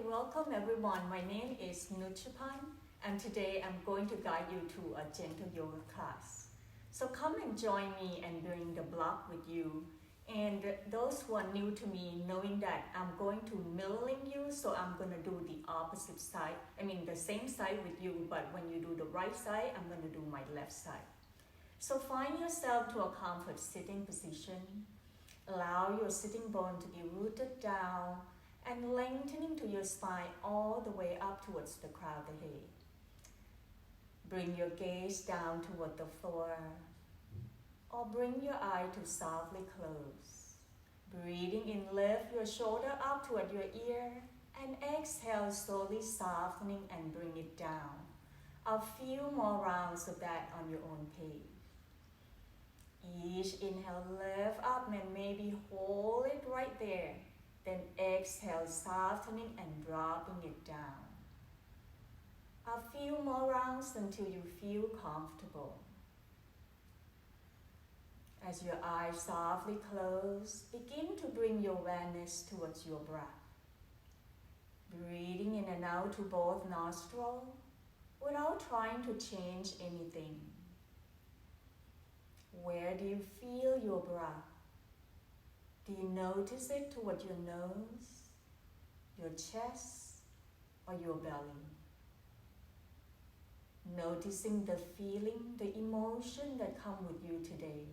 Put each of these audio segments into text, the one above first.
welcome everyone. My name is Nuchapan, and today I'm going to guide you to a gentle yoga class. So come and join me and bring the block with you. And those who are new to me, knowing that I'm going to mirroring you, so I'm going to do the opposite side. The same side with you, but when you do the right side, I'm going to do my left side. So find yourself to a comfort sitting position. Allow your sitting bone to be rooted down and lengthening to your spine all the way up towards the crown of the head. Bring your gaze down toward the floor, or bring your eye to softly close. Breathing in, lift your shoulder up toward your ear, and exhale, slowly softening and bring it down. A few more rounds of that on your own pace. Each inhale, lift up and maybe hold it right there. Then exhale, softening and dropping it down. A few more rounds until you feel comfortable. As your eyes softly close, begin to bring your awareness towards your breath. Breathing in and out to both nostrils without trying to change anything. Where do you feel your breath? Do you notice it toward your nose, your chest, or your belly? Noticing the feeling, the emotion that come with you today.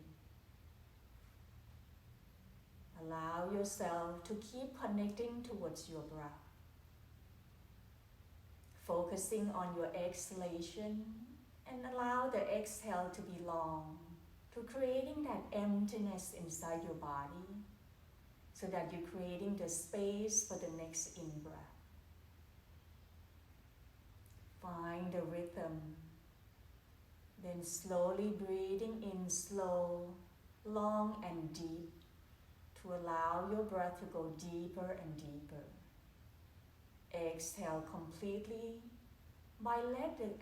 Allow yourself to keep connecting towards your breath. Focusing on your exhalation and allow the exhale to be long, to creating that emptiness inside your body, so that you're creating the space for the next in-breath. Find the rhythm, then slowly breathing in slow, long and deep to allow your breath to go deeper and deeper. Exhale completely by letting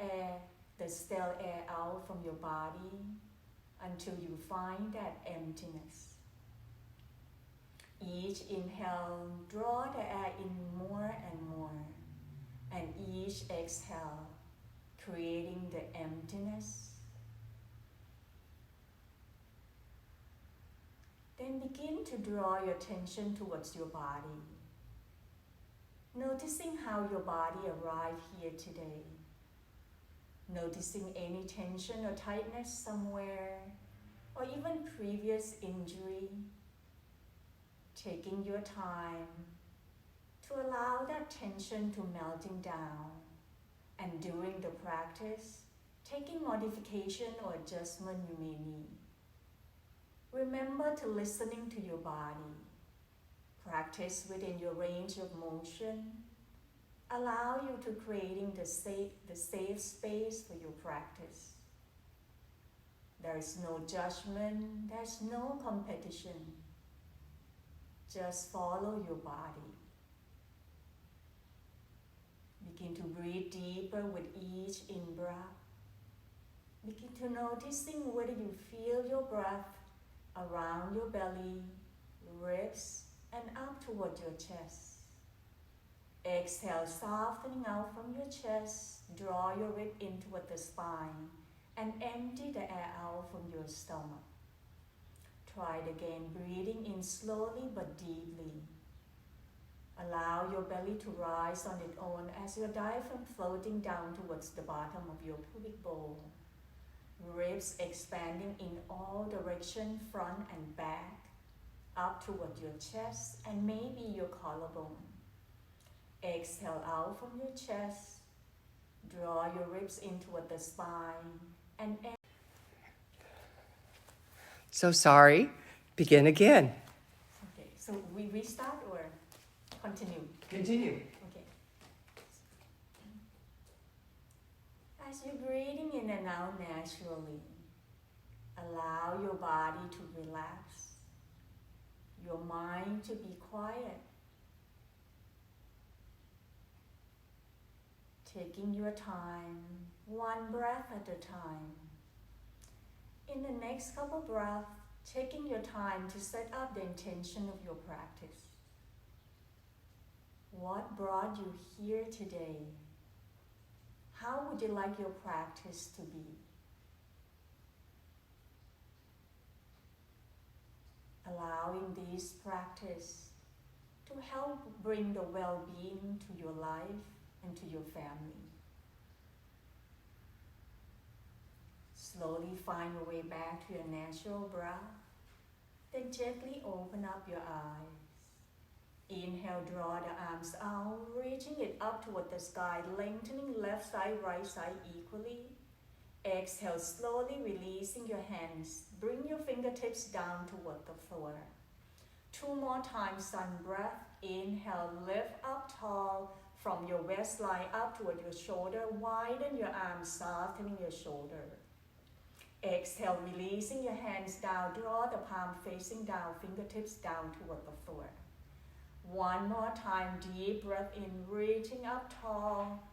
the stale air out from your body until you find that emptiness. Each inhale, draw the air in more and more, and each exhale, creating the emptiness. Then begin to draw your attention towards your body, noticing how your body arrived here today, noticing any tension or tightness somewhere, or even previous injury. Taking your time to allow that tension to melting down, and during the practice, taking modification or adjustment you may need. Remember to listening to your body. Practice within your range of motion. Allow you to creating the safe space for your practice. There is no judgment, there's no competition. Just follow your body. Begin to breathe deeper with each in-breath. Begin to noticing whether you feel your breath around your belly, ribs, and up toward your chest. Exhale, softening out from your chest. Draw your rib in toward the spine and empty the air out from your stomach. Try it again, breathing in slowly but deeply. Allow your belly to rise on its own as your diaphragm floating down towards the bottom of your pubic bowl. Ribs expanding in all directions, front and back, up toward your chest and maybe your collarbone. Exhale out from your chest. Draw your ribs in toward the spine and So sorry. Begin again. Okay, so we restart or continue? Continue. Okay. As you're breathing in and out naturally, allow your body to relax, your mind to be quiet. Taking your time, one breath at a time. In the next couple breaths, taking your time to set up the intention of your practice. What brought you here today? How would you like your practice to be? Allowing this practice to help bring the well-being to your life and to your family. Slowly find your way back to your natural breath. Then gently open up your eyes. Inhale, draw the arms out, reaching it up toward the sky, lengthening left side, right side equally. Exhale, slowly releasing your hands. Bring your fingertips down toward the floor. 2 more times, sun breath. Inhale, lift up tall from your waistline up toward your shoulder. Widen your arms, softening your shoulder. Exhale, releasing your hands down. Draw the palm facing down, fingertips down toward the floor. 1 more time, deep breath in, reaching up tall.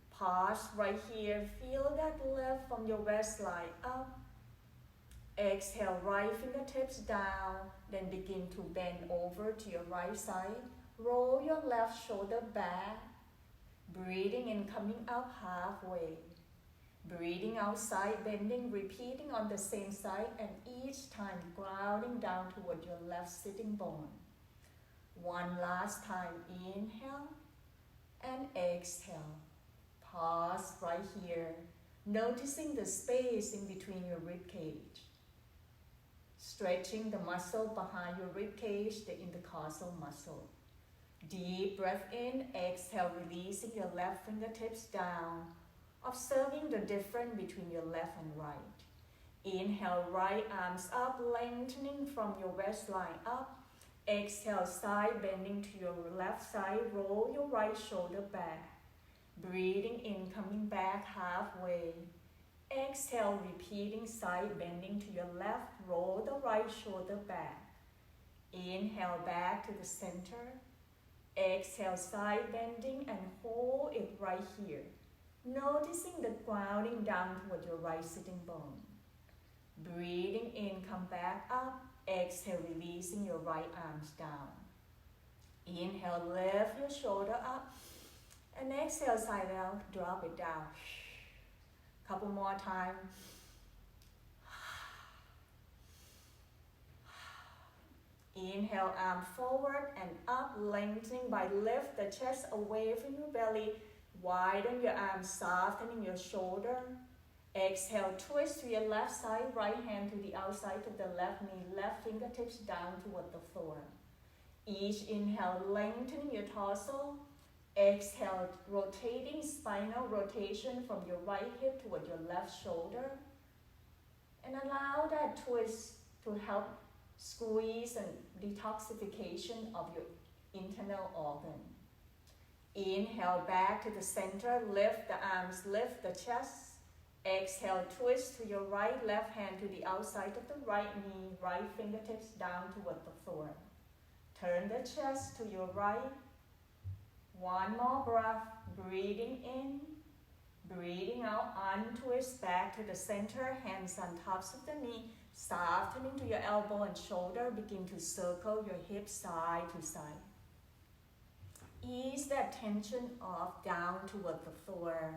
Pause right here. Feel that lift from your waistline up. Exhale, right fingertips down. Then begin to bend over to your right side. Roll your left shoulder back. Breathing in, coming out halfway. Breathing out, side bending, repeating on the same side, and each time grounding down toward your left sitting bone. 1 last time, inhale and exhale. Pause right here, noticing the space in between your rib cage. Stretching the muscle behind your rib cage, the intercostal muscle. Deep breath in, exhale, releasing your left fingertips down. Observing the difference between your left and right. Inhale, right arms up, lengthening from your waistline up. Exhale, side bending to your left side, roll your right shoulder back. Breathing in, coming back halfway. Exhale, repeating, side bending to your left, roll the right shoulder back. Inhale, back to the center. Exhale, side bending, and hold it right here. Noticing the grounding down toward your right sitting bone. Breathing in, come back up. Exhale, releasing your right arms down. Inhale, lift your shoulder up. And exhale, side out, drop it down. Couple more times. Inhale, arm forward and up, lengthening by lift the chest away from your belly. Widen your arms, softening your shoulder. Exhale, twist to your left side, right hand to the outside of the left knee, left fingertips down toward the floor. Each inhale, lengthening your torso. Exhale, rotating spinal rotation from your right hip toward your left shoulder. And allow that twist to help squeeze and detoxification of your internal organ. Inhale, back to the center, lift the arms, lift the chest. Exhale, twist to your right, left hand to the outside of the right knee, right fingertips down toward the floor. Turn the chest to your right. 1 more breath, breathing in, breathing out, untwist back to the center, hands on tops of the knee, softening to your elbow and shoulder, begin to circle your hips side to side. Ease that tension off down toward the floor.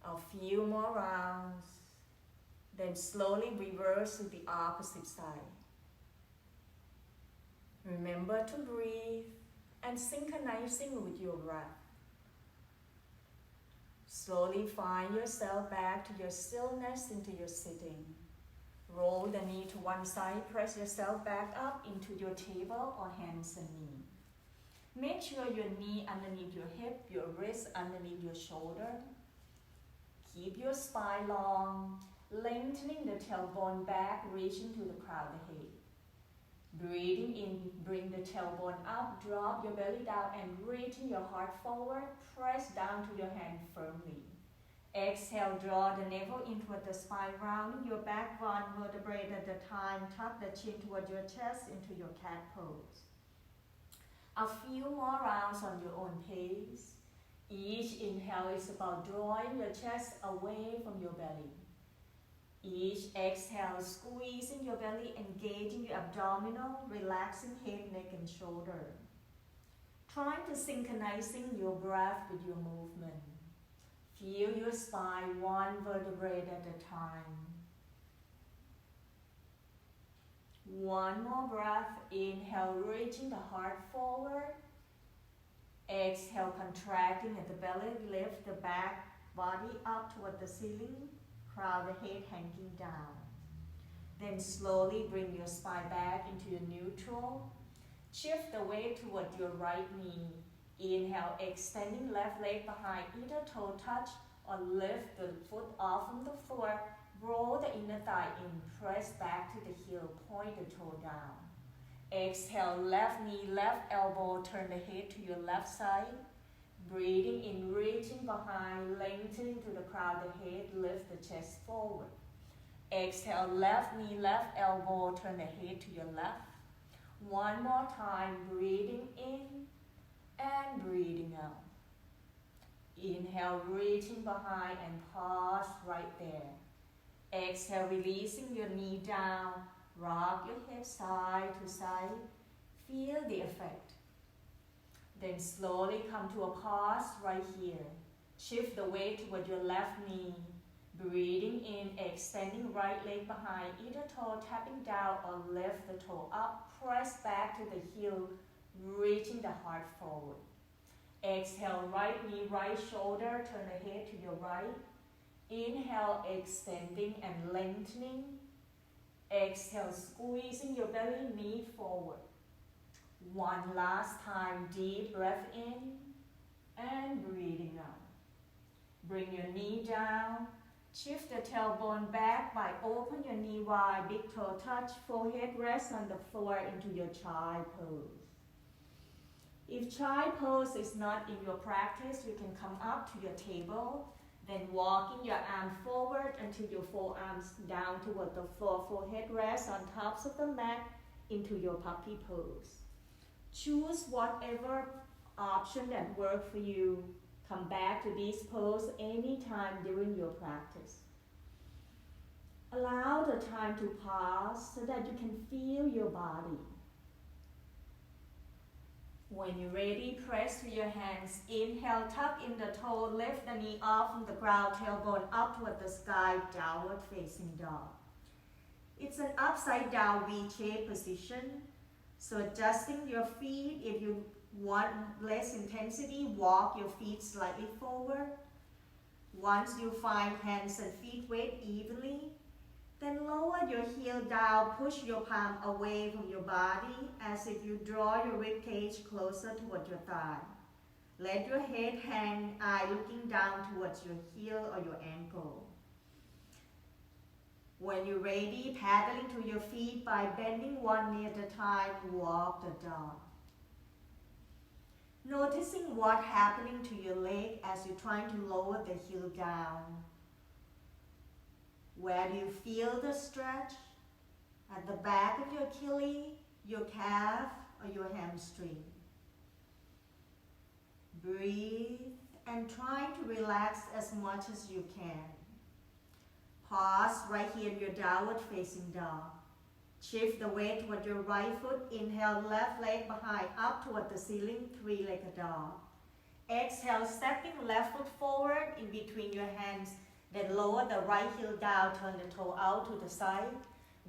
A few more rounds. Then slowly reverse to the opposite side. Remember to breathe and synchronizing with your breath. Slowly find yourself back to your stillness into your sitting. Roll the knee to one side, press yourself back up into your table or hands and knee. Make sure your knee underneath your hip, your wrist underneath your shoulder. Keep your spine long, lengthening the tailbone back, reaching to the crown of the head. Breathing in, bring the tailbone up, drop your belly down and reaching your heart forward, press down to your hand firmly. Exhale, draw the navel in toward the spine, rounding your back 1 vertebrae at a time, tuck the chin toward your chest into your cat pose. A few more rounds on your own pace. Each inhale is about drawing your chest away from your belly. Each exhale, squeezing your belly, engaging your abdominal, relaxing head, neck, and shoulder. Trying to synchronizing your breath with your movement. Feel your spine one vertebrae at a time. One more breath. Inhale, reaching the heart forward. Exhale, contracting at the belly. Lift the back body up toward the ceiling. Crown the head hanging down. Then slowly bring your spine back into your neutral. Shift the weight toward your right knee. Inhale, extending left leg behind either toe touch or lift the foot off from the floor. Roll the inner thigh in, press back to the heel, point the toe down. Exhale, left knee, left elbow, turn the head to your left side. Breathing in, reaching behind, lengthening to the crown of the head, lift the chest forward. Exhale, left knee, left elbow, turn the head to your left. One more time, breathing in and breathing out. Inhale, reaching behind and pause right there. Exhale, releasing your knee down. Rock your head side to side. Feel the effect. Then slowly come to a pause right here. Shift the weight toward your left knee. Breathing in, extending right leg behind either toe, tapping down or lift the toe up. Press back to the heel, reaching the heart forward. Exhale, right knee, right shoulder, turn the head to your right. Inhale, extending and lengthening. Exhale, squeezing your belly, knee forward. One last time, deep breath in and breathing out. Bring your knee down. Shift the tailbone back by open your knee wide, big toe touch, forehead rests on the floor into your child pose. If child pose is not in your practice, you can come up to your table, then walking your arm forward until your forearms down toward the floor, forehead rests on tops of the mat into your puppy pose. Choose whatever option that works for you. Come back to this pose anytime during your practice. Allow the time to pass so that you can feel your body. When you're ready, press through your hands. Inhale, tuck in the toe, lift the knee off from the ground, tailbone up toward the sky, downward facing dog. It's an upside down V-shaped position. So adjusting your feet, if you want less intensity, walk your feet slightly forward. Once you find hands and feet weight evenly, then lower your heel down, push your palm away from your body as if you draw your rib cage closer toward your thigh. Let your head hang, eye looking down towards your heel or your ankle. When you're ready, paddling to your feet by bending one knee at a time, walk the dog. Noticing what's happening to your leg as you're trying to lower the heel down. Where do you feel the stretch? At the back of your Achilles, your calf, or your hamstring. Breathe and try to relax as much as you can. Pause right here in your downward facing dog. Shift the weight toward your right foot. Inhale, left leg behind, up toward the ceiling, three-legged dog. Exhale, stepping left foot forward in between your hands. Then lower the right heel down, turn the toe out to the side.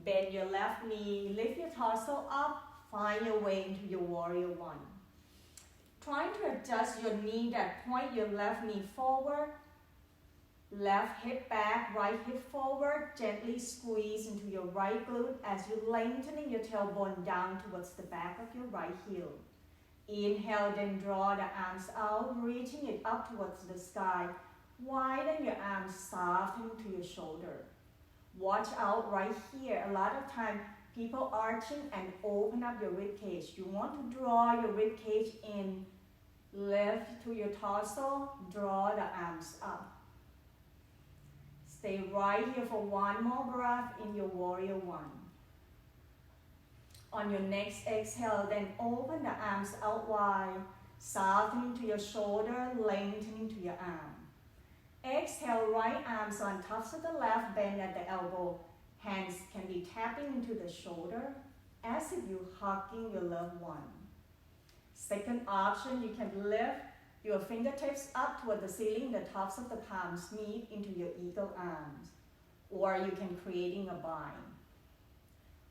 Bend your left knee, lift your torso up, find your way into your warrior one. Trying to adjust your knee that point your left knee forward. Left hip back, right hip forward. Gently squeeze into your right glute as you're lengthening your tailbone down towards the back of your right heel. Inhale, then draw the arms out, reaching it up towards the sky. Widen your arms, soften to your shoulder. Watch out right here. A lot of time, people arching and open up your rib cage. You want to draw your rib cage in. Lift to your torso, draw the arms up. Stay right here for one more breath in your warrior one. On your next exhale, then open the arms out wide, softening to your shoulder, lengthening to your arm. Exhale, right arms on tops of the left, bend at the elbow. Hands can be tapping into the shoulder as if you're hugging your loved one. Second option, you can lift your fingertips up toward the ceiling, the tops of the palms meet into your eagle arms, or you can creating a bind.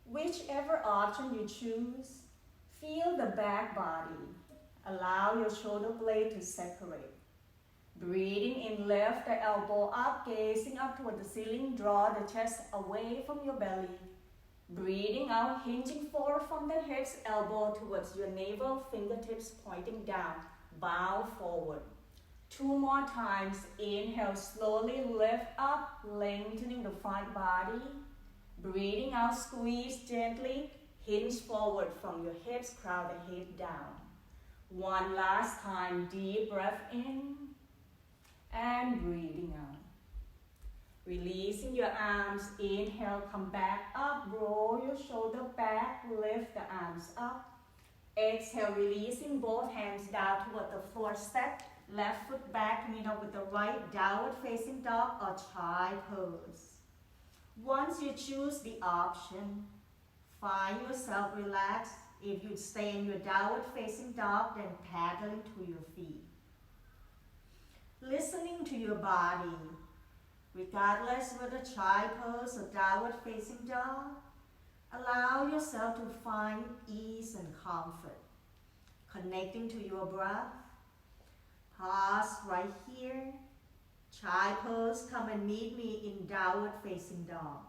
Whichever option you choose, feel the back body. Allow your shoulder blade to separate. Breathing in, lift the elbow up, gazing up toward the ceiling, draw the chest away from your belly. Breathing out, hinging forward from the hips, elbow towards your navel, fingertips pointing down, bow forward. 2 more times, inhale, slowly lift up, lengthening the front body. Breathing out, squeeze gently, hinge forward from your hips, crown the head down. One last time, deep breath in and breathing out. Releasing your arms, inhale, come back up, roll your shoulder back, lift the arms up. Exhale, releasing both hands down toward the floor, step left foot back, meet up with the right, downward facing dog or child pose. Once you choose the option, find yourself relaxed. If you stay in your downward facing dog, then paddling to your feet. Listening to your body. Regardless whether child pose or downward facing dog, allow yourself to find ease and comfort. Connecting to your breath. Pause right here. Child pose, come and meet me in downward facing dog.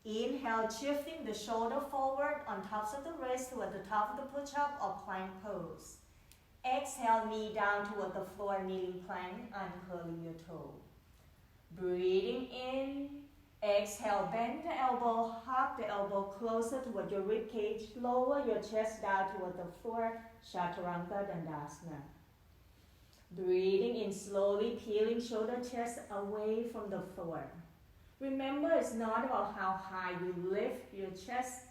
Inhale, shifting the shoulder forward on tops of the wrist toward the top of the push-up or plank pose. Exhale, knee down toward the floor, kneeling plank, uncurling your toe. Breathing in, exhale, bend the elbow, hug the elbow closer toward your rib cage, lower your chest down toward the floor, Chaturanga Dandasana. Breathing in slowly, peeling shoulder chest away from the floor. Remember, it's not about how high you lift your chest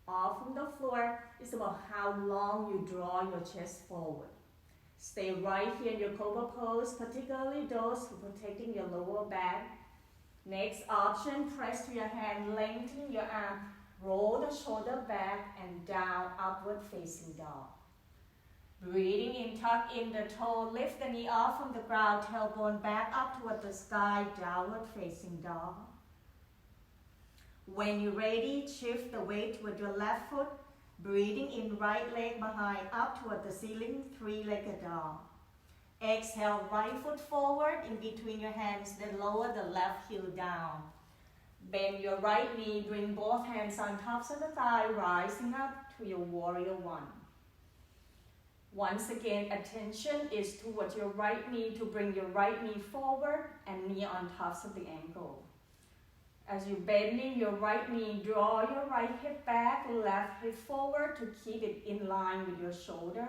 off from the floor, it's about how long you draw your chest forward. Stay right here in your cobra pose, particularly those who are protecting your lower back. Next option, press to your hand, lengthen your arm, roll the shoulder back and down, upward facing dog. Breathing in, tuck in the toe, lift the knee off from the ground, tailbone back up toward the sky, downward facing dog. When you're ready, shift the weight with your left foot. Breathing in, right leg behind, up toward the ceiling, 3-legged dog. Exhale, right foot forward in between your hands, then lower the left heel down. Bend your right knee, bring both hands on tops of the thigh, rising up to your warrior one. Once again, attention is towards your right knee to bring your right knee forward and knee on tops of the ankle. As you're bending your right knee, draw your right hip back, left hip forward to keep it in line with your shoulder.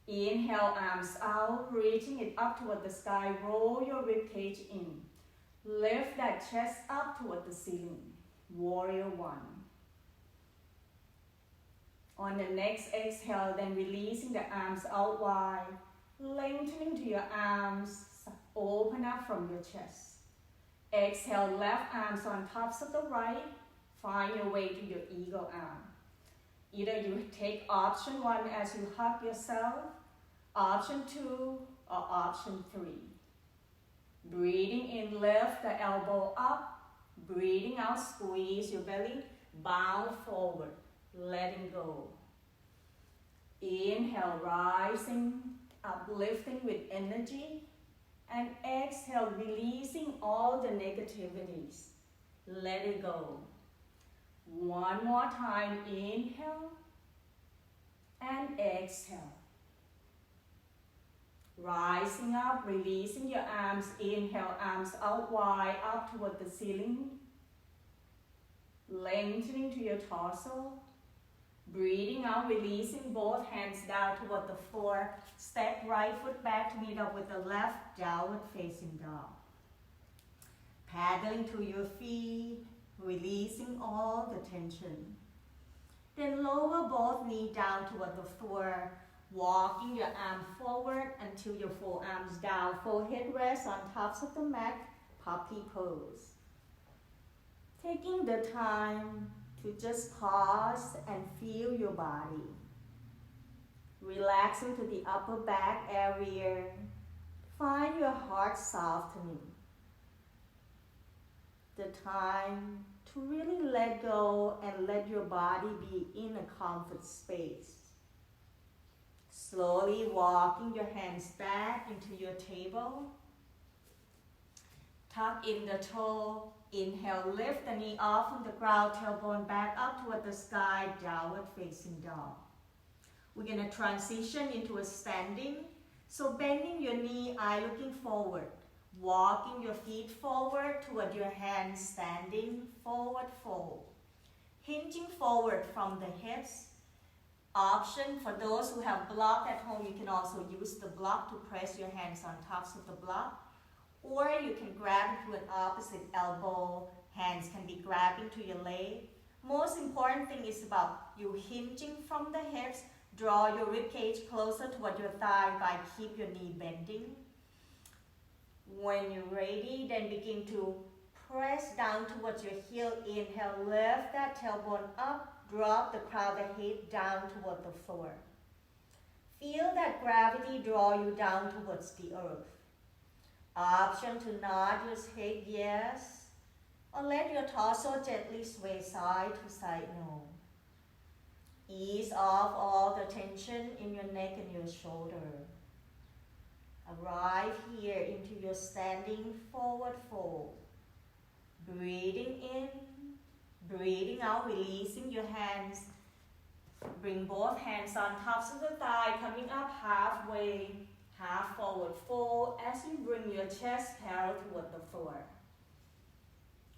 Inhale, arms out, reaching it up toward the sky, roll your rib cage in. Lift that chest up toward the ceiling, warrior one. On the next exhale, then releasing the arms out wide, lengthening to your arms, open up from your chest. Exhale, left arms on tops of the right, find your way to your eagle arm. Either you take option 1 as you hug yourself, option 2, or option 3. Breathing in, lift the elbow up. Breathing out, squeeze your belly, bow forward, letting go. Inhale, rising, uplifting with energy. And exhale, releasing all the negativities. Let it go. One more time, inhale and exhale. Rising up, releasing your arms. Inhale, arms out wide, up toward the ceiling. Lengthening to your torso. Breathing out, releasing both hands down toward the floor. Step right foot back to meet up with the left, downward facing dog. Paddling to your feet, releasing all the tension. Then lower both knees down toward the floor, walking your arm forward until your forearms down. Forehead rests on tops of the mat, puppy pose. Taking the time to just pause and feel your body. Relaxing to the upper back area. Find your heart softening. The time to really let go and let your body be in a comfort space. Slowly walking your hands back into your table. Tuck in the toe. Inhale, lift the knee off from the ground, tailbone back up toward the sky, downward facing dog. We're going to transition into a standing. So bending your knee, eye looking forward. Walking your feet forward toward your hands, standing, forward fold. Hinging forward from the hips. Option for those who have block at home, you can also use the block to press your hands on tops of the block. Or you can grab it to an opposite elbow. Hands can be grabbing to your leg. Most important thing is about you hinging from the hips. Draw your rib cage closer toward your thigh by keep your knee bending. When you're ready, then begin to press down towards your heel. Inhale, lift that tailbone up. Drop the crown of the head down toward the floor. Feel that gravity draw you down towards the earth. Option to nod your head yes, or let your torso gently sway side to side no. Ease off all the tension in your neck and your shoulder. Arrive here into your standing forward fold. Breathing in, breathing out, releasing your hands. Bring both hands on tops of the thigh, coming up halfway, half forward fold as you bring your chest parallel toward the floor.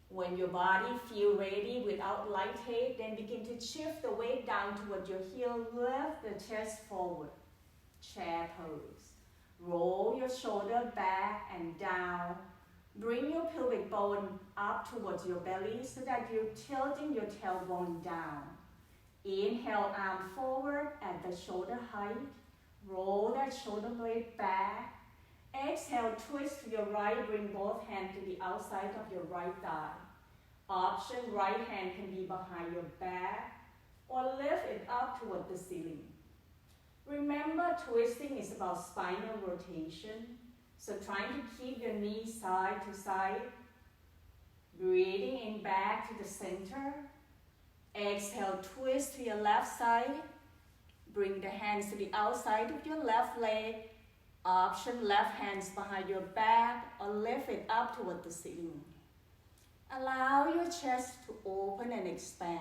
When your body feels ready without light head, then begin to shift the weight down toward your heel. Lift the chest forward. Chair pose. Roll your shoulder back and down. Bring your pelvic bone up towards your belly so that you're tilting your tailbone down. Inhale, arm forward at the shoulder height. Roll that shoulder blade back. Exhale, twist to your right. Bring both hands to the outside of your right thigh. Option, right hand can be behind your back or lift it up toward the ceiling. Remember, twisting is about spinal rotation. So trying to keep your knees side to side. Breathing in back to the center. Exhale, twist to your left side. Bring the hands to the outside of your left leg. Option, left hands behind your back or lift it up toward the ceiling. Allow your chest to open and expand.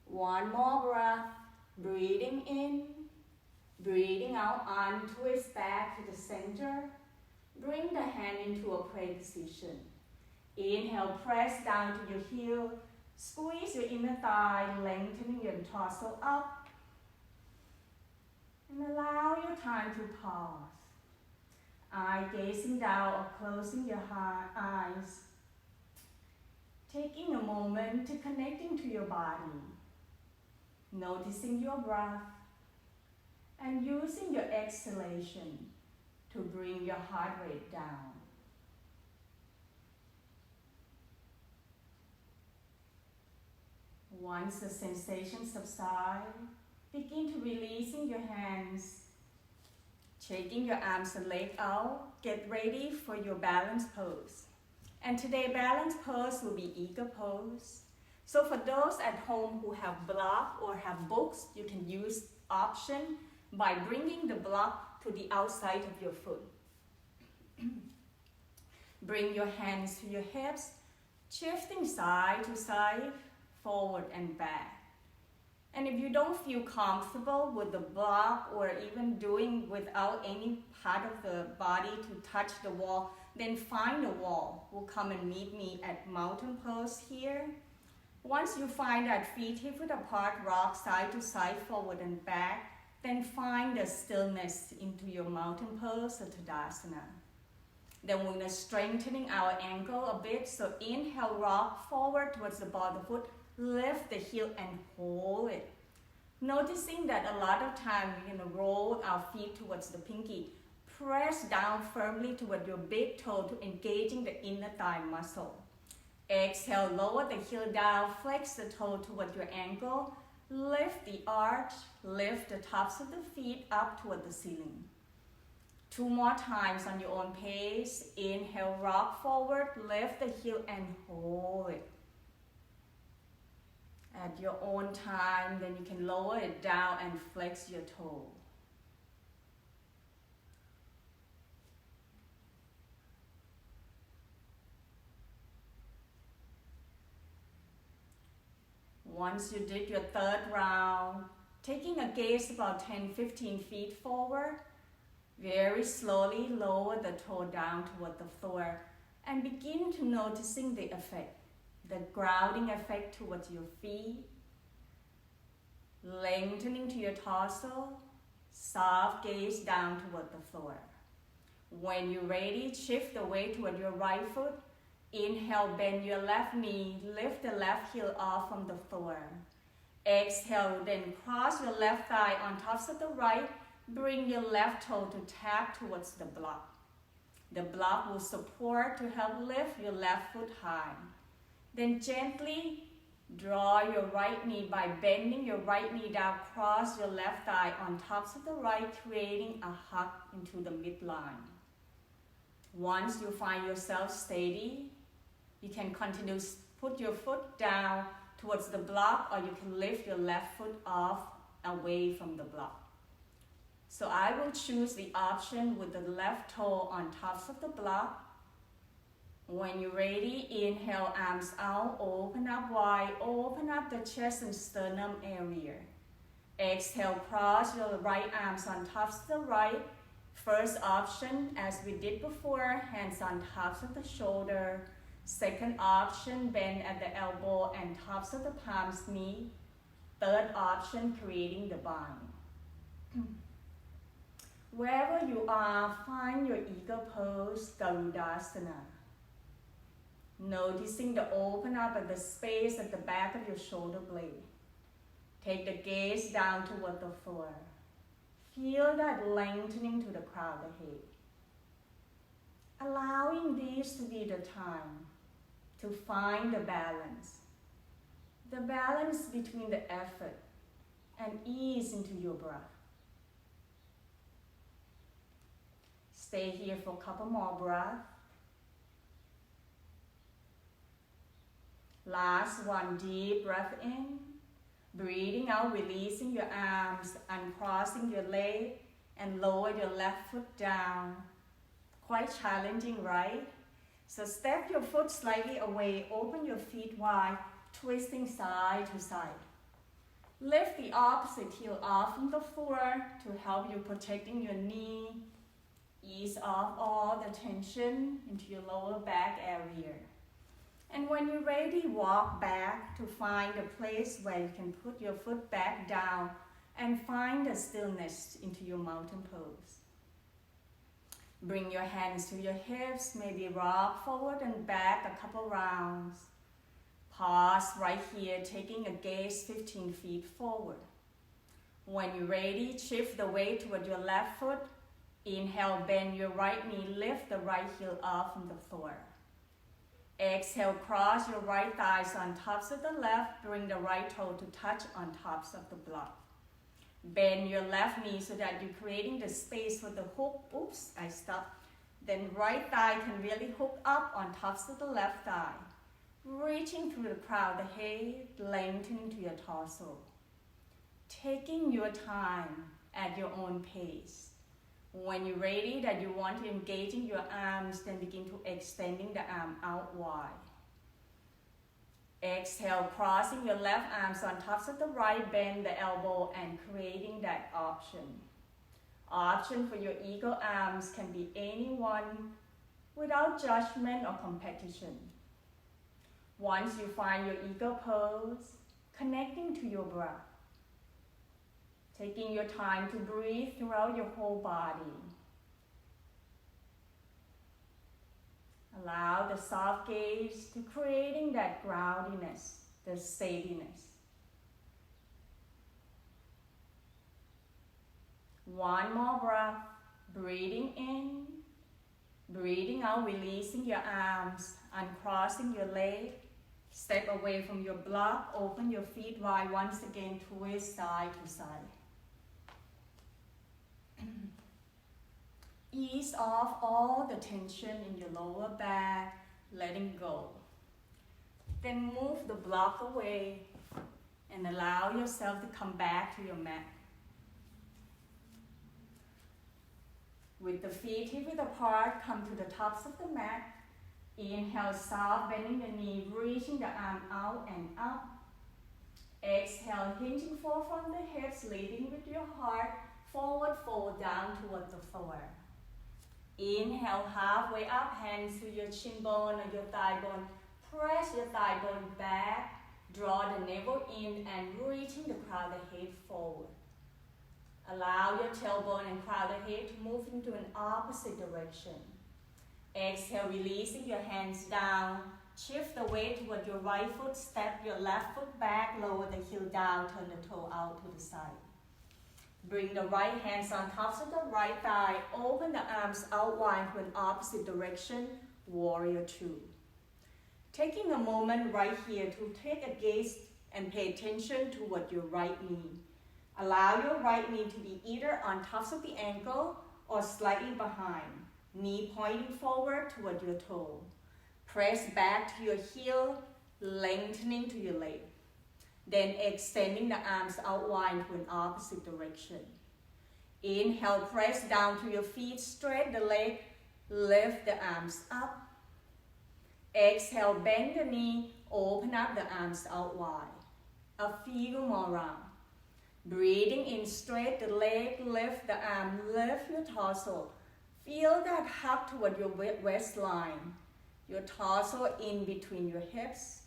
One more breath. Breathing in. Breathing out, untwist back to the center. Bring the hand into a prayer position. Inhale, press down to your heel. Squeeze your inner thigh, lengthening your torso up. And allow your time to pause. Eye gazing down or closing your eyes. Taking a moment to connecting to your body. Noticing your breath. And using your exhalation to bring your heart rate down. Once the sensation subsides, begin to releasing your hands, taking your arms and legs out. Get ready for your balance pose. And today, balance pose will be eagle pose. So for those at home who have block or have books, you can use option by bringing the block to the outside of your foot. Bring your hands to your hips, shifting side to side, forward and back. And if you don't feel comfortable with the block or even doing without any part of the body to touch the wall, then find a wall. Will come and meet me at mountain pose here. Once you find that feet hip-width apart, rock side to side, forward and back, then find the stillness into your mountain pose or Tadasana. Then we're going to strengthening our ankle a bit. So inhale, rock forward towards the ball of the foot. Lift the heel and hold it. Noticing that a lot of time we're going to roll our feet towards the pinky. Press down firmly toward your big toe to engaging the inner thigh muscle. Exhale, lower the heel down, flex the toe toward your ankle. Lift the arch, lift the tops of the feet up toward the ceiling. 2 more times on your own pace. Inhale, rock forward, lift the heel and hold it. At your own time, then you can lower it down and flex your toe. Once you did your 3rd round, taking a gaze about 10-15 feet forward, very slowly lower the toe down toward the floor and begin to noticing the effect, the grounding effect towards your feet, lengthening to your torso, soft gaze down toward the floor. When you're ready, shift the weight toward your right foot. Inhale, bend your left knee, lift the left heel off from the floor. Exhale, then cross your left thigh on tops of the right. Bring your left toe to tap towards the block. The block will support to help lift your left foot high. Then gently draw your right knee by bending your right knee down, cross your left thigh on tops of the right, creating a hug into the midline. Once you find yourself steady, you can continue to put your foot down towards the block, or you can lift your left foot off away from the block. So I will choose the option with the left toe on tops of the block. When you're ready, inhale, arms out, open up wide, open up the chest and sternum area. Exhale, cross your right arms on tops of the right. First option, as we did before, hands on tops of the shoulder. Second option, bend at the elbow and tops of the palms meet. Third option, creating the bind. Wherever you are, find your eagle pose, Garudasana. Noticing the open up at the space at the back of your shoulder blade. Take the gaze down toward the floor. Feel that lengthening to the crown of the head. Allowing this to be the time to find the balance between the effort and ease into your breath. Stay here for a couple more breaths. Last one, deep breath in. Breathing out, releasing your arms, uncrossing your leg, and lower your left foot down. Quite challenging, right? So step your foot slightly away, open your feet wide, twisting side to side. Lift the opposite heel off from the floor to help you protecting your knee. Ease off all the tension into your lower back area. And when you're ready, walk back to find a place where you can put your foot back down and find a stillness into your mountain pose. Bring your hands to your hips, maybe rock forward and back a couple rounds. Pause right here, taking a gaze 15 feet forward. When you're ready, shift the weight toward your left foot. Inhale, bend your right knee, lift the right heel off from the floor. Exhale, cross your right thighs on tops of the left, bring the right toe to touch on tops of the block. Bend your left knee so that you're creating the space for the hook. Oops, I stopped. Then right thigh can really hook up on tops of the left thigh. Reaching through the crown of the head, lengthening to your torso. Taking your time at your own pace. When you're ready that you want to engage in your arms, then begin to extending the arm out wide. Exhale, crossing your left arms on tops of the right, bend the elbow and creating that option. Option for your eagle arms can be anyone without judgment or competition. Once you find your eagle pose, connecting to your breath. Taking your time to breathe throughout your whole body. Allow the soft gaze to creating that groundiness, the steadiness. One more breath, breathing in, breathing out, releasing your arms, uncrossing your leg, Step away from your block, open your feet wide once again, twist side to side. Ease off all the tension in your lower back, letting go. Then move the block away and allow yourself to come back to your mat. With the feet hip-width apart, come to the tops of the mat. Inhale, soft, bending the knee, reaching the arm out and up. Exhale, hinging forward from the hips, leading with your heart, forward fold down toward the floor. Inhale, halfway up, hands to your shin bone or your thigh bone. Press your thigh bone back, draw the navel in and reaching the crown of the head forward. Allow your tailbone and crown of the head to move into an opposite direction. Exhale, releasing your hands down. Shift the weight toward your right foot, step your left foot back, lower the heel down, turn the toe out to the side. Bring the right hands on top of the right thigh, open the arms out wide to an opposite direction, warrior two. Taking a moment right here to take a gaze and pay attention toward your right knee. Allow your right knee to be either on top of the ankle or slightly behind. Knee pointing forward toward your toe. Press back to your heel, lengthening to your leg. Then extending the arms out wide to an opposite direction. Inhale, press down to your feet, straight the leg, lift the arms up. Exhale, bend the knee, open up the arms out wide. A few more rounds. Breathing in, straight the leg, lift the arm, lift your torso. Feel that hug toward your waistline. Your torso in between your hips.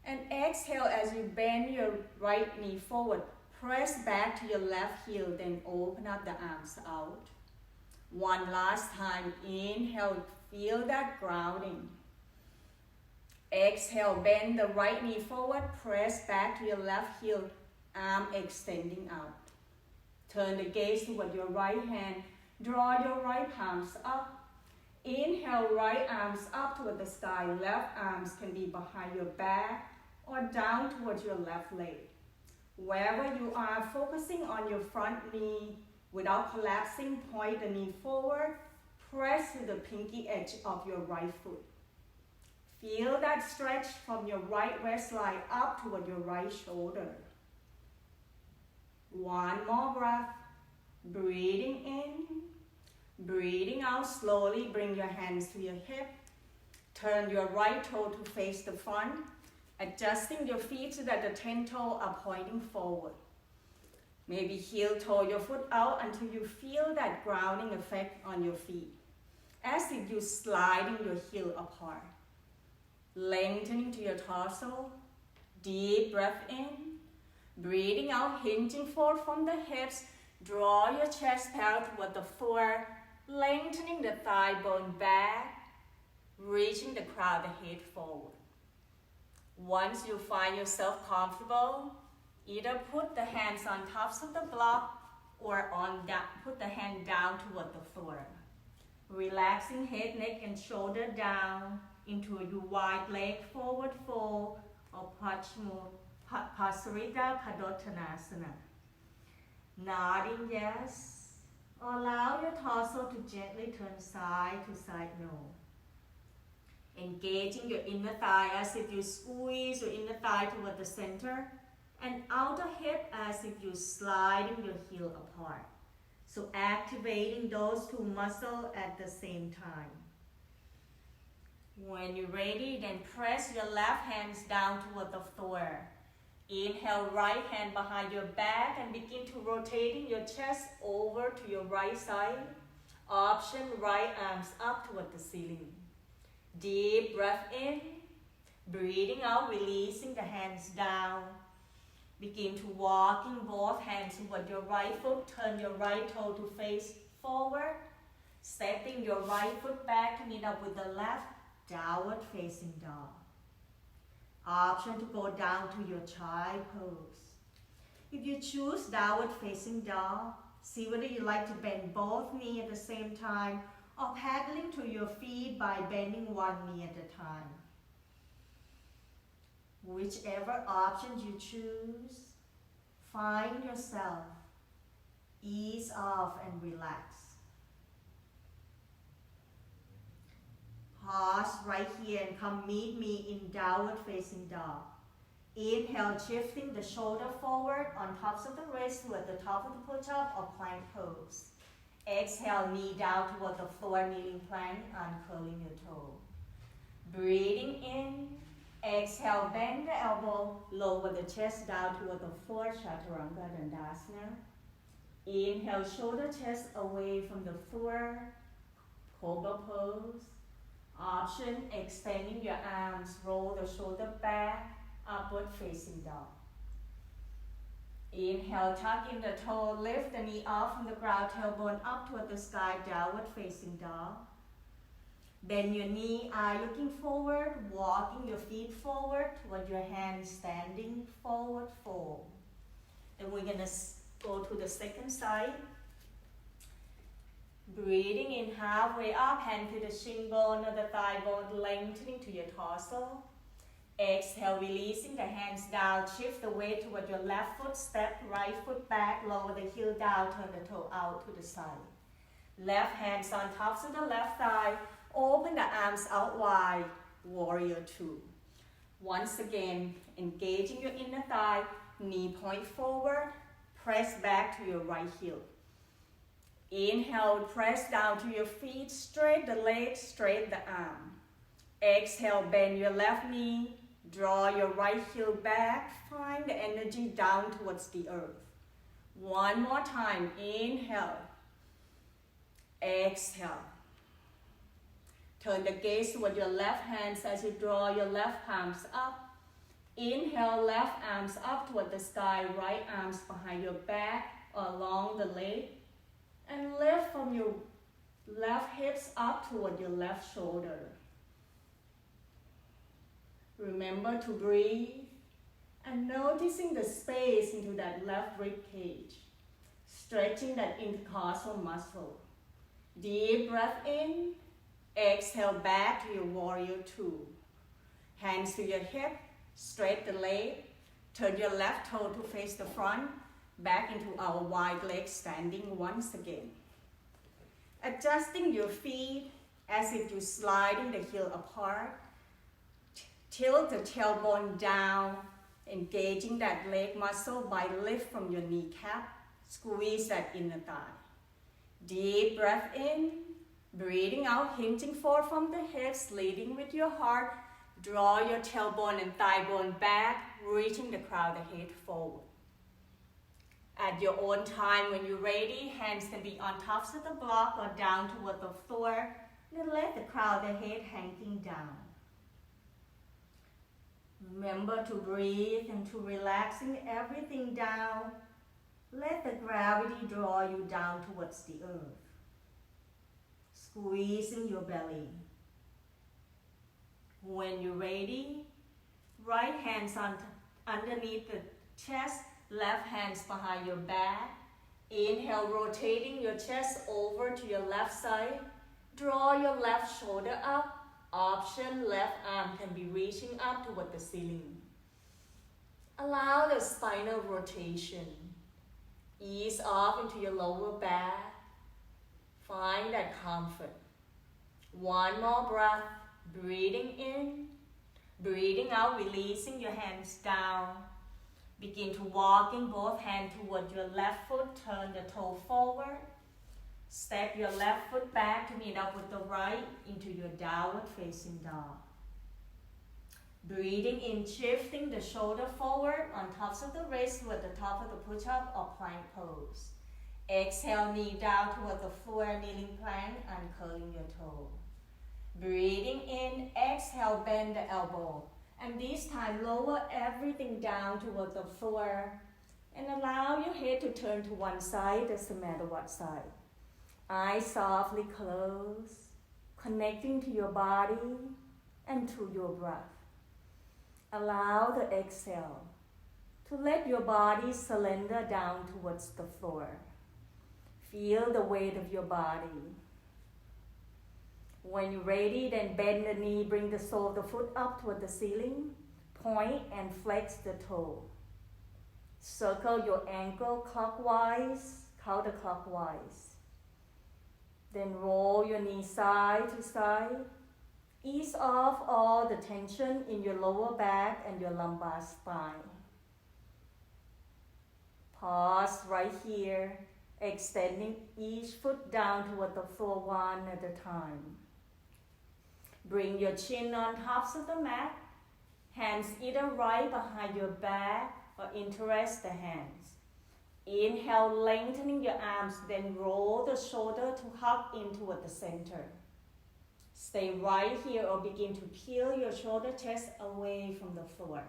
And exhale as you bend your right knee forward. Press back to your left heel, then open up the arms out. One last time. Inhale, feel that grounding. Exhale, bend the right knee forward. Press back to your left heel, arm extending out. Turn the gaze toward your right hand. Draw your right palms up. Inhale, right arms up toward the sky. Left arms can be behind your back or down towards your left leg. Wherever you are, focusing on your front knee without collapsing, point the knee forward. Press to the pinky edge of your right foot. Feel that stretch from your right waistline up toward your right shoulder. One more breath. Breathing in. Breathing out slowly, bring your hands to your hip. Turn your right toe to face the front, adjusting your feet so that the 10 toes are pointing forward. Maybe heel toe your foot out until you feel that grounding effect on your feet, as if you're sliding your heel apart. Lengthening to your torso, deep breath in. Breathing out, hinging forward from the hips. Draw your chest parallel toward the floor. Lengthening the thigh bone back, reaching the crown of the head forward. Once you find yourself comfortable, either put the hands on tops of the block or put the hand down toward the floor. Relaxing head, neck, and shoulder down into your wide leg forward fold or Pasarita Padottanasana. Nodding yes. Allow your torso to gently turn side to side no. Engaging your inner thigh as if you squeeze your inner thigh toward the center and outer hip as if you're sliding your heel apart. So activating those two muscles at the same time. When you're ready, then press your left hands down toward the floor. Inhale, right hand behind your back and begin to rotating your chest over to your right side. Option, right arms up toward the ceiling. Deep breath in. Breathing out, releasing the hands down. Begin to walking both hands toward your right foot. Turn your right toe to face forward. Stepping your right foot back to meet up with the left. Downward facing dog. Option to go down to your child pose. If you choose downward facing dog, see whether you like to bend both knees at the same time or paddling to your feet by bending one knee at a time. Whichever option you choose, find yourself. Ease off and relax. Pause right here and come meet me in downward facing dog. Inhale, shifting the shoulder forward on tops of the wrist toward the top of the push-up or plank pose. Exhale, knee down toward the floor, kneeling plank, uncurling your toe. Breathing in, exhale, bend the elbow, lower the chest down toward the floor, Chaturanga Dandasana. Inhale, shoulder chest away from the floor, Cobra pose. Option, extending your arms, roll the shoulder back, upward facing dog. Inhale, tuck in the toe, lift the knee off from the ground, tailbone up toward the sky, downward facing dog. Bend your knee, eye looking forward, walking your feet forward toward your hands standing, forward fold. Then we're gonna go to the second side. Breathing in halfway up, hand to the shin bone or the thigh bone, lengthening to your torso. Exhale, releasing the hands down, shift the weight toward your left foot, step right foot back, lower the heel down, turn the toe out to the side. Left hands on tops of the left thigh, open the arms out wide, warrior two. Once again, engaging your inner thigh, knee point forward, press back to your right heel. Inhale, press down to your feet, straight the leg, straight the arm. Exhale, bend your left knee, draw your right heel back, find the energy down towards the earth. One more time, inhale, exhale. Turn the gaze toward your left hands as you draw your left palms up. Inhale, left arms up toward the sky, right arms behind your back or along the leg. And lift from your left hips up toward your left shoulder. Remember to breathe and noticing the space into that left rib cage, stretching that intercostal muscle. Deep breath in, exhale back to your warrior two. Hands to your hip, straight the leg, turn your left toe to face the front, back into our wide leg standing once again. Adjusting your feet as if you're sliding the heel apart. Tilt the tailbone down, engaging that leg muscle by lift from your kneecap. Squeeze that inner thigh. Deep breath in, breathing out, hinging forward from the hips, leading with your heart. Draw your tailbone and thigh bone back, reaching the crown of the head forward. At your own time, when you're ready, hands can be on tops of the block or down toward the floor. Then let the crown of the head hanging down. Remember to breathe and to relaxing everything down. Let the gravity draw you down towards the earth. Squeezing your belly. When you're ready, right hands underneath the chest, left hands behind your back. Inhale, rotating your chest over to your left side. Draw your left shoulder up. Option, left arm can be reaching up toward the ceiling. Allow the spinal rotation. Ease off into your lower back. Find that comfort. One more breath. Breathing in. Breathing out, releasing your hands down. Begin to walking both hands toward your left foot. Turn the toe forward. Step your left foot back to meet up with the right into your downward facing dog. Breathing in, shifting the shoulder forward on tops of the wrist toward the top of the push-up or plank pose. Exhale, knee down toward the floor, kneeling plank, and curling your toe. Breathing in, exhale, bend the elbow. And this time, lower everything down toward the floor and allow your head to turn to one side, doesn't matter what side. Eyes softly close, connecting to your body and to your breath. Allow the exhale to let your body surrender down towards the floor. Feel the weight of your body. When you're ready, then bend the knee, bring the sole of the foot up toward the ceiling. Point and flex the toe. Circle your ankle clockwise, counterclockwise. Then roll your knee side to side. Ease off all the tension in your lower back and your lumbar spine. Pause right here, extending each foot down toward the floor one at a time. Bring your chin on tops of the mat, hands either right behind your back or interlace the hands. Inhale, lengthening your arms, then roll the shoulder to hug in toward the center. Stay right here or begin to peel your shoulder chest away from the floor.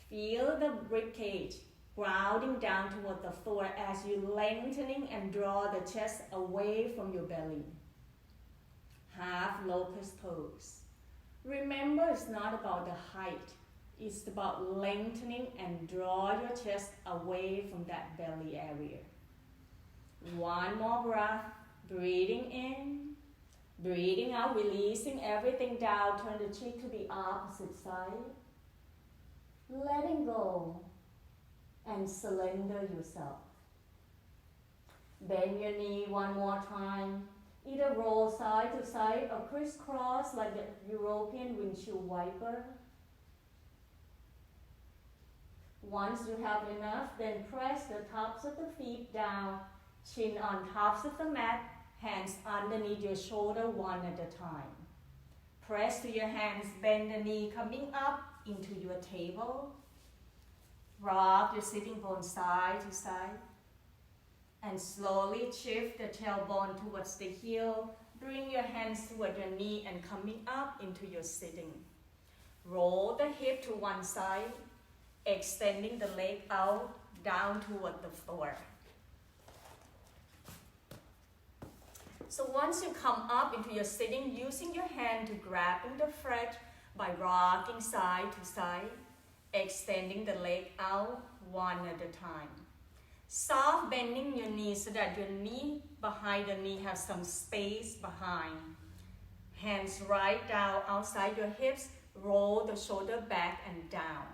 Feel the ribcage grounding down toward the floor as you lengthening and draw the chest away from your belly. Half locust pose. Remember, it's not about the height. It's about lengthening and draw your chest away from that belly area. One more breath. Breathing in. Breathing out, releasing everything down. Turn the cheek to the opposite side. Letting go and surrender yourself. Bend your knee one more time. Either roll side to side or crisscross like the European windshield wiper. Once you have enough, then press the tops of the feet down, chin on tops of the mat, hands underneath your shoulder one at a time. Press to your hands, bend the knee coming up into your table. Rock your sitting bone side to side. And slowly shift the tailbone towards the heel. Bring your hands toward your knee and coming up into your sitting. Roll the hip to one side, extending the leg out, down toward the floor. So once you come up into your sitting, using your hand to grab in the front by rocking side to side, extending the leg out one at a time. Soft bending your knee so that your knee behind the knee has some space behind. Hands right down outside your hips, roll the shoulder back and down.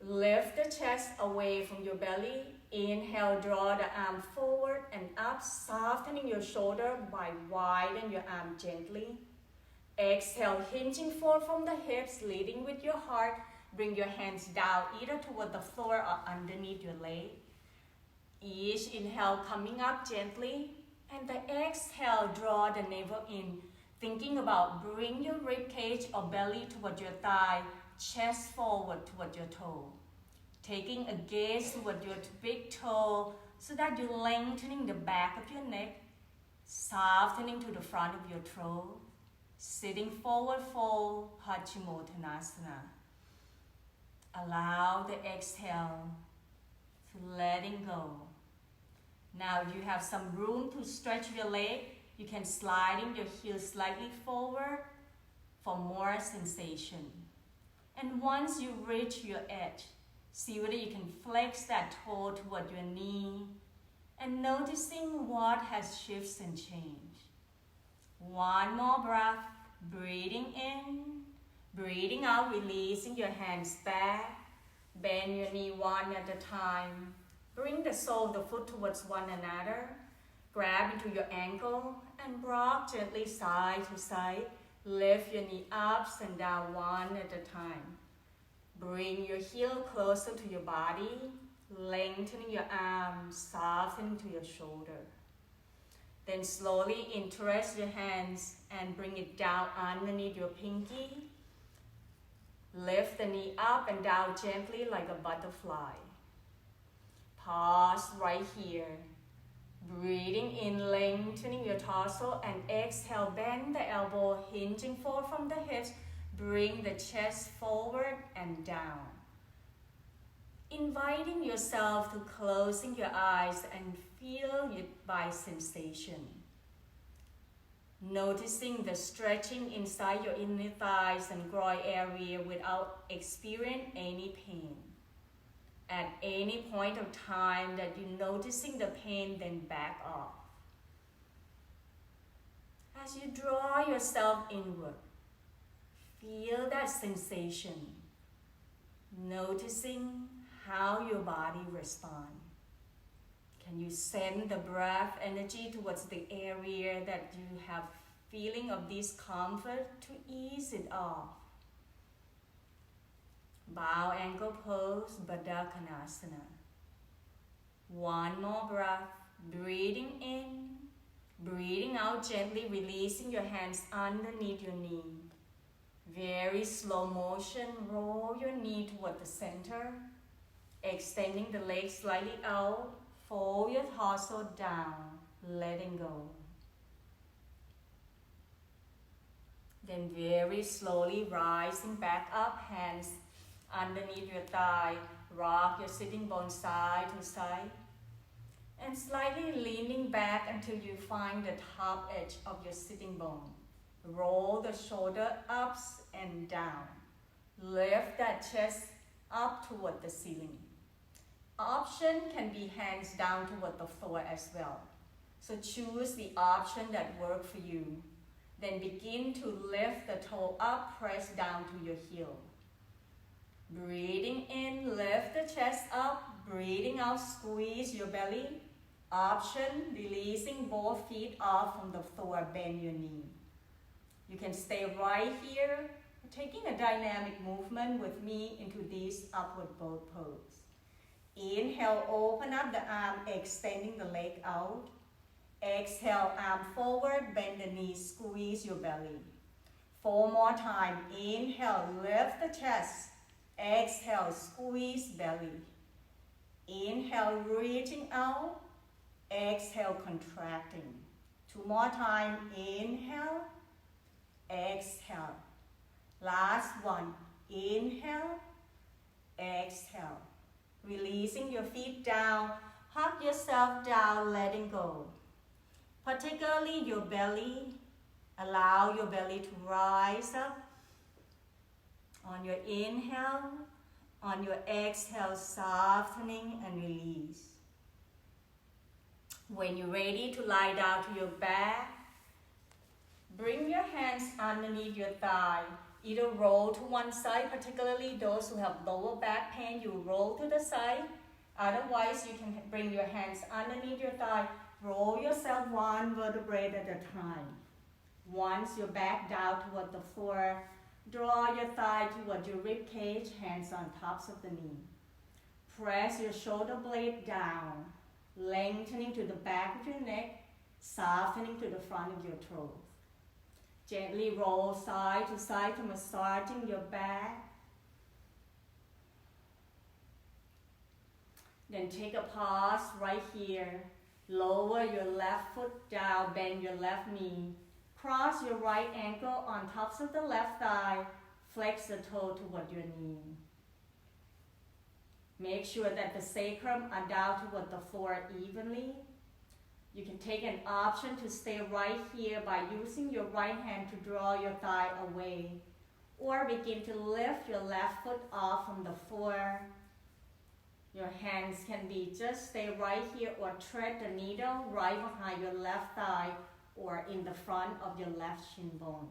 Lift the chest away from your belly. Inhale, draw the arm forward and up, softening your shoulder by widen your arm gently. Exhale, hinging forward from the hips, leading with your heart. Bring your hands down either toward the floor or underneath your leg. Each inhale coming up gently, and the exhale, draw the navel in, thinking about bring your rib cage or belly toward your thigh, chest forward toward your toe. Taking a gaze toward your big toe so that you're lengthening the back of your neck, softening to the front of your throat, sitting forward fold, Paschimottanasana. Allow the exhale to letting go. Now you have some room to stretch your leg. You can slide in your heels slightly forward for more sensation. And once you reach your edge, see whether you can flex that toe toward your knee and noticing what has shifted and changed. One more breath, breathing in, breathing out, releasing your hands back. Bend your knee one at a time. Bring the sole of the foot towards one another. Grab into your ankle and rock gently side to side. Lift your knee up and down one at a time. Bring your heel closer to your body, lengthening your arms, softening to your shoulder. Then slowly interlace your hands and bring it down underneath your pinky. Lift the knee up and down gently like a butterfly. Pause right here. Breathing in, lengthening your torso, and exhale, bend the elbow, hinging forward from the hips. Bring the chest forward and down. Inviting yourself to closing your eyes and feel it by sensation. Noticing the stretching inside your inner thighs and groin area without experiencing any pain. At any point of time that you're noticing the pain, then back off. As you draw yourself inward, Feel that sensation, noticing how your body responds. Can you send the breath energy towards the area that you have feeling of discomfort to ease it off? Bow ankle pose, Baddha Konasana. One more breath, breathing in, breathing out gently, releasing your hands underneath your knee. Very slow motion, roll your knee toward the center, extending the legs slightly out, fold your torso down, letting go. Then very slowly rising back up, hands underneath your thigh, rock your sitting bones side to side, and slightly leaning back until you find the top edge of your sitting bone. Roll the shoulder ups and down. Lift that chest up toward the ceiling. Option can be hands down toward the floor as well. So choose the option that works for you. Then begin to lift the toe up, press down to your heel. Breathing in, lift the chest up. Breathing out, squeeze your belly. Option, releasing both feet off from the floor, bend your knee. You can stay right here, taking a dynamic movement with me into this upward boat pose. Inhale, open up the arm, extending the leg out. Exhale, arm forward, bend the knee, squeeze your belly. 4 more times. Inhale, lift the chest. Exhale, squeeze belly. Inhale, reaching out. Exhale, contracting. 2 more times. Inhale. Exhale. Last one. Inhale. Exhale. Releasing your feet down. Hug yourself down, letting go. Particularly your belly. Allow your belly to rise up. On your inhale, on your exhale, softening and release. When you're ready to lie down to your back, bring your hands underneath your thigh. Either roll to one side, particularly those who have lower back pain, you roll to the side. Otherwise, you can bring your hands underneath your thigh. Roll yourself one vertebrae at a time. Once you're back down toward the floor, draw your thigh toward your rib cage, hands on tops of the knee. Press your shoulder blade down, lengthening to the back of your neck, softening to the front of your throat. Gently roll side to side to massaging your back. Then take a pause right here. Lower your left foot down, bend your left knee. Cross your right ankle on tops of the left thigh. Flex the toe toward your knee. Make sure that the sacrum are down toward the floor evenly. You can take an option to stay right here by using your right hand to draw your thigh away, or begin to lift your left foot off from the floor. Your hands can be just stay right here or thread the needle right behind your left thigh or in the front of your left shin bone.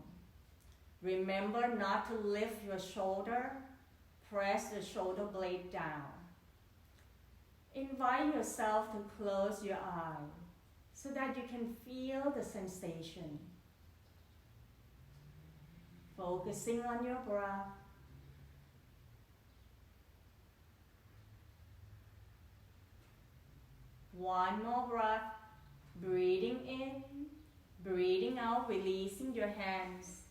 Remember not to lift your shoulder. Press the shoulder blade down. Invite yourself to close your eyes so that you can feel the sensation. Focusing on your breath. One more breath. Breathing in, breathing out, releasing your hands.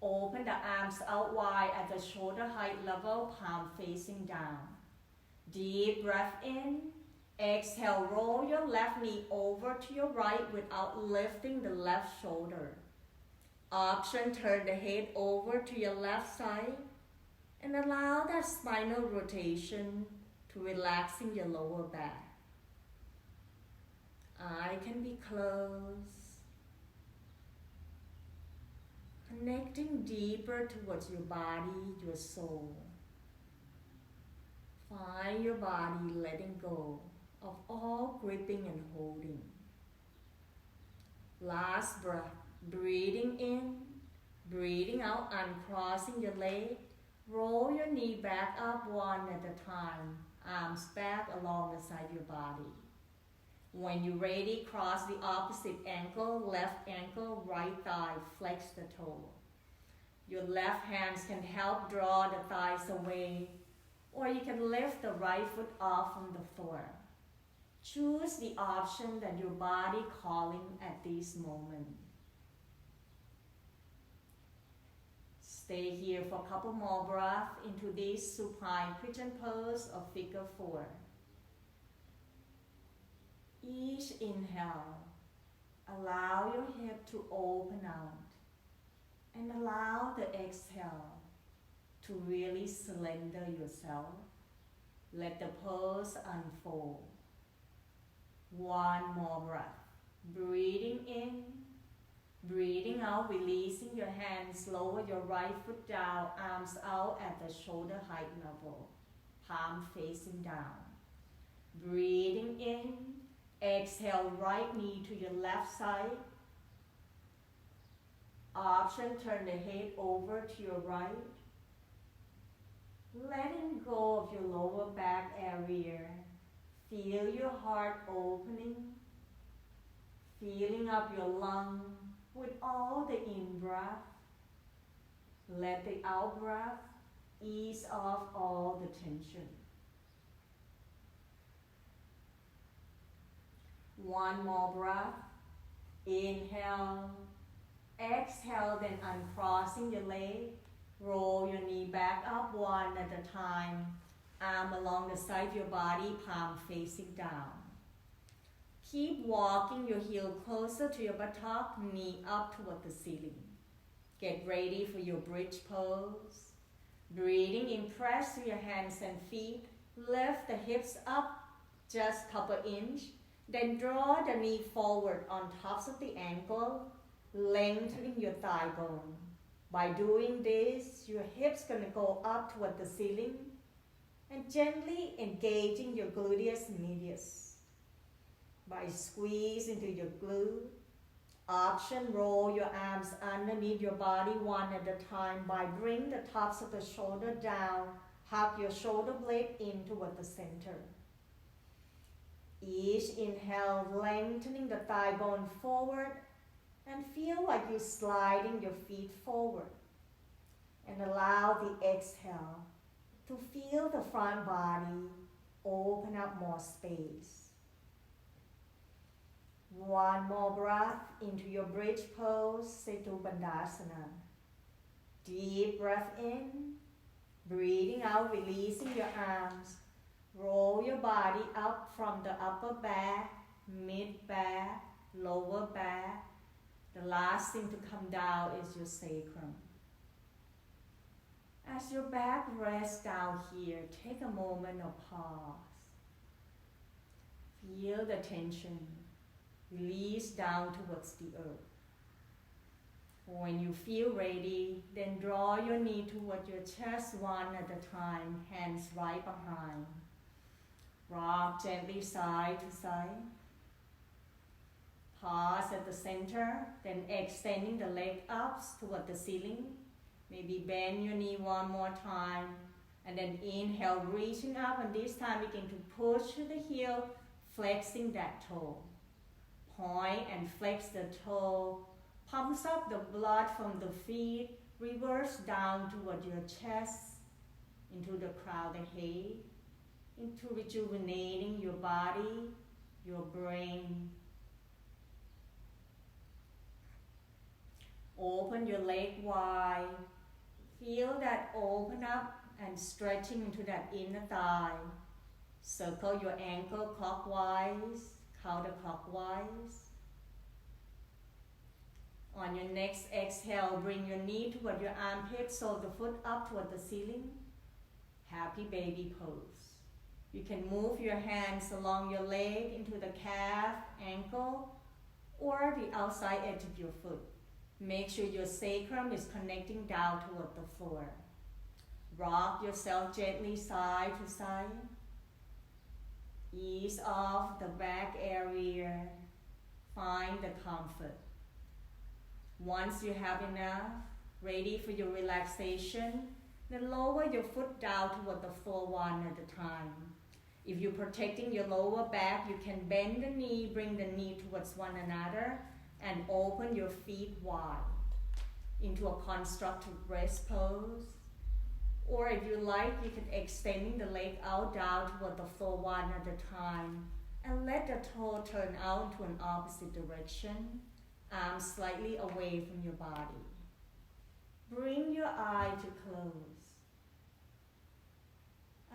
Open the arms out wide at the shoulder height level, palm facing down. Deep breath in. Exhale, roll your left knee over to your right without lifting the left shoulder. Option, turn the head over to your left side and allow that spinal rotation to relaxing your lower back. Eye can be closed. Connecting deeper towards your body, your soul. Find your body letting go of all gripping and holding. Last breath, breathing in, Breathing out, uncrossing your leg. Roll your knee back up one at a time. Arms back along the side of your body. When you're ready, cross the opposite ankle, left ankle, right thigh, flex the toe. Your left hands can help draw the thighs away, or you can lift the right foot off from the floor. Choose the option that your body calling at this moment. Stay here for a couple more breaths into this supine pigeon pose of figure 4. Each inhale, allow your hip to open out, and allow the exhale to really surrender yourself. Let the pose unfold. One more breath. Breathing in, breathing out, releasing your hands, lower your right foot down, arms out at the shoulder height level, palm facing down. Breathing in, exhale, right knee to your left side. Option, turn the head over to your right. Letting go of your lower back area. Feel your heart opening. Feeling up your lung with all the in-breath. Let the out-breath ease off all the tension. One more breath. Inhale. Exhale, then uncrossing your leg. Roll your knee back up one at a time. Arm along the side of your body, palm facing down. Keep walking your heel closer to your buttock, knee up toward the ceiling. Get ready for your bridge pose. Breathing in, press your hands and feet. Lift the hips up just a couple inches. Then draw the knee forward on tops of the ankle, lengthening your thigh bone. By doing this, your hips gonna go up toward the ceiling and gently engaging your gluteus medius. By squeeze into your glute, option, roll your arms underneath your body one at a time. By bring the tops of the shoulder down, hug your shoulder blade in toward the center. Each inhale, lengthening the thigh bone forward and feel like you're sliding your feet forward. And allow the exhale to feel the front body open up more space. One more breath into your bridge pose, Setu Bandhasana. Deep breath in, breathing out, releasing your arms. Roll your body up from the upper back, mid back, lower back. The last thing to come down is your sacrum. As your back rests down here, take a moment of pause. Feel the tension. Release down towards the earth. When you feel ready, then draw your knee toward your chest one at a time, hands right behind. Rock gently side to side. Pause at the center, then extending the leg up toward the ceiling. Maybe bend your knee one more time, and then inhale, reaching up, and this time begin to push to the heel, flexing that toe. Point and flex the toe, pumps up the blood from the feet, reverse down toward your chest, into the crown of the head, into rejuvenating your body, your brain. Open your leg wide. Feel that open up and stretching into that inner thigh. Circle your ankle clockwise, counterclockwise. On your next exhale, bring your knee toward your armpit, so the foot up toward the ceiling. Happy baby pose. You can move your hands along your leg into the calf, ankle, or the outside edge of your foot. Make sure your sacrum is connecting down toward the floor. Rock yourself gently side to side. Ease off the back area. Find the comfort. Once you have enough, Ready for your relaxation? Then lower your foot down toward the floor one at a time. If you're protecting your lower back, you can bend the knee, bring the knee towards one another, and open your feet wide into a constructive rest pose. Or if you like, you can extend the leg out down toward the floor one at a time, and let the toe turn out into an opposite direction, arms slightly away from your body. Bring your eye to close.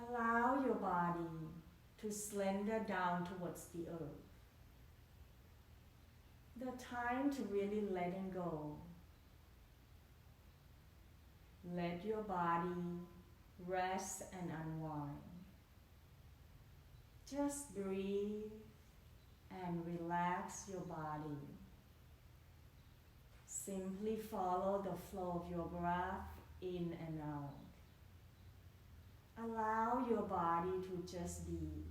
Allow your body to slender down towards the earth. The time to really letting go. Let your body rest and unwind. Just breathe and relax your body. Simply follow the flow of your breath in and out. Allow your body to just be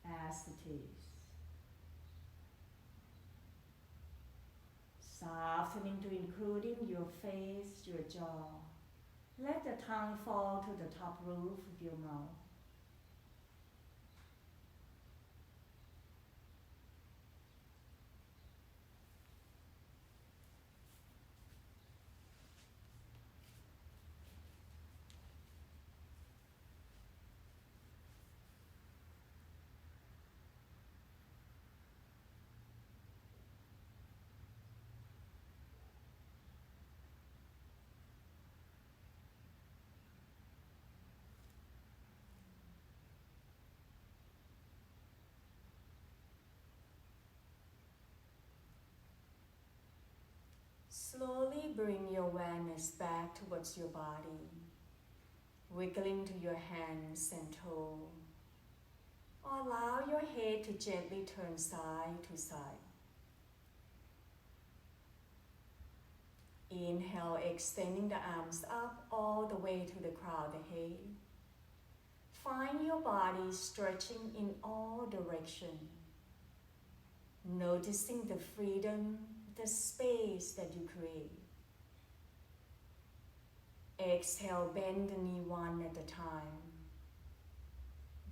as it is. Softening to including your face, your jaw. Let the tongue fall to the top roof of your mouth. Slowly bring your awareness back towards your body, wiggling to your hands and toes, or allow your head to gently turn side to side. Inhale, extending the arms up all the way to the crown of the head. Find your body stretching in all directions, noticing the freedom, the space that you create. Exhale, bend the knee one at a time.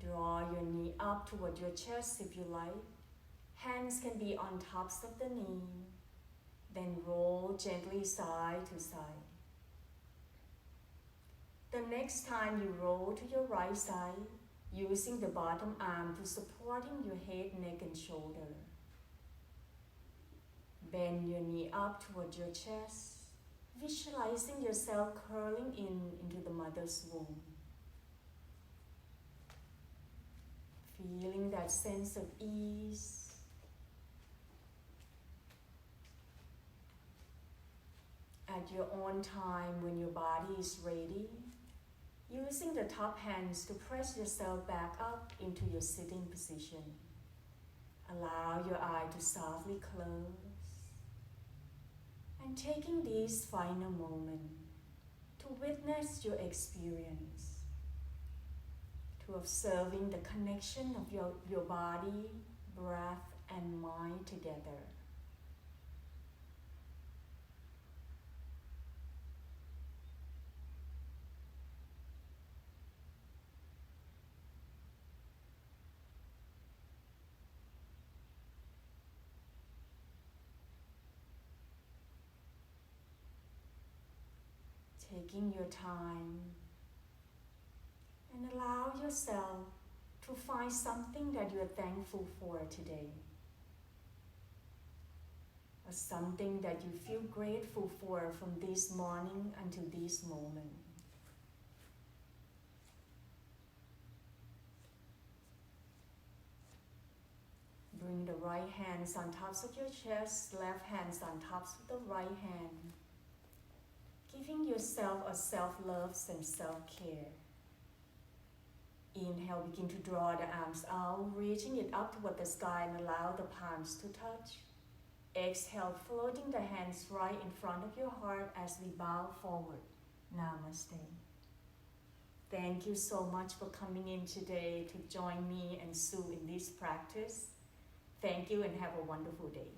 Draw your knee up toward your chest if you like. Hands can be on tops of the knee. Then roll gently side to side. The next time you roll to your right side, using the bottom arm to supporting your head, neck, and shoulder. Bend your knee up toward your chest, visualizing yourself curling into the mother's womb. Feeling that sense of ease. At your own time, when your body is ready, using the top hands to press yourself back up into your sitting position. Allow your eye to softly close. And taking this final moment to witness your experience, to observing the connection of your body, breath, and mind together. Taking your time and allow yourself to find something that you're thankful for today, or something that you feel grateful for from this morning until this moment. Bring the right hands on tops of your chest, left hands on tops of the right hand. Giving yourself a self-love and self-care. Inhale, begin to draw the arms out, reaching it up toward the sky and allow the palms to touch. Exhale, floating the hands right in front of your heart as we bow forward. Namaste. Thank you so much for coming in today to join me and Sue in this practice. Thank you and have a wonderful day.